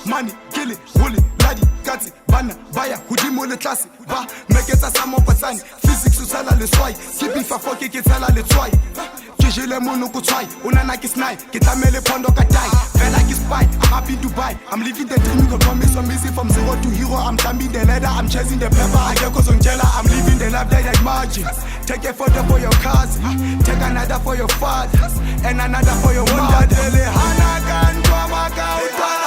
Money, kill it, woolly, laddie, kati, bana, baya, hudimo le classe, ba, meketa sa mon patani, physique sous sala le soy, kipi fa foki ki sala le soy, ki jile mono ko soy, unana ki snai, ki tamele pondo ka die, fella ki spy, I'm happy to buy, I'm living the dream, you can promise I'm missing from zero to hero, I'm climbing the ladder, I'm chasing the pepper, I get cause on jella, I'm living the life that like margins, take a photo for your cousin, take another for your father, and another for your mother, dele hana kan Ntwa Makaota.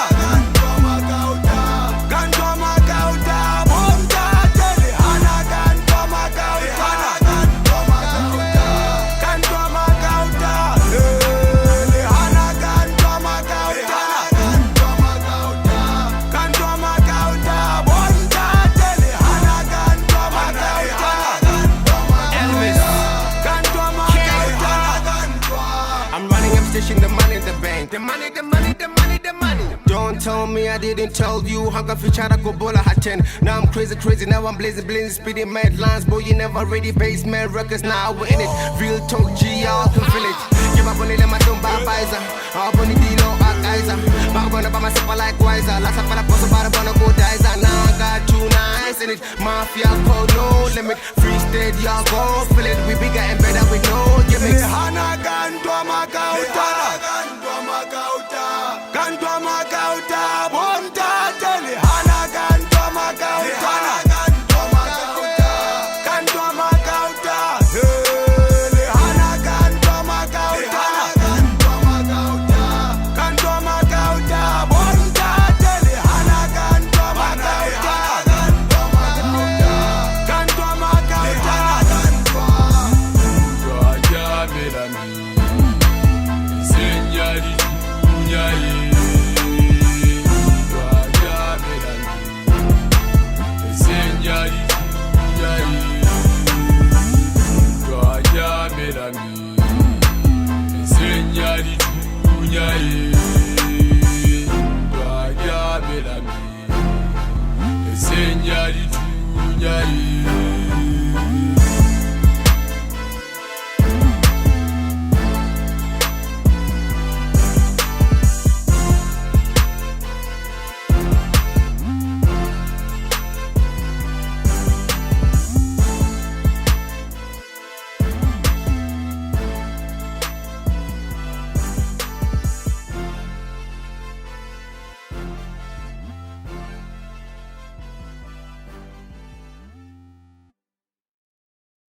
The money, the bank, the money, the money, the money, the money. Don't tell me I didn't tell you. Hanga fichara kobola hat 10. Now I'm crazy, now I'm blazing, speeding mad lines. Boy, you never ready, basement records. Now we're in it. Real talk, G, y'all can feel it. Give up on it, my don't buy Pfizer. I'll put it in on Kaiser. Back on about myself, I like wiser. Last up, I post about a bonnet, go dizer. Now I got too nice in it. Mafia code, no limit. Free state, y'all go feel it. We bigger and better with no gimmicks. Ntwa Makaota, Ntwa Makaota, bonta tele hana Ntwa Makaota, Ntwa Makaota, le hana Ntwa Makaota, Ntwa Makaota, bonta tele hana Ntwa Makaota, Ntwa Makaota. Señorita,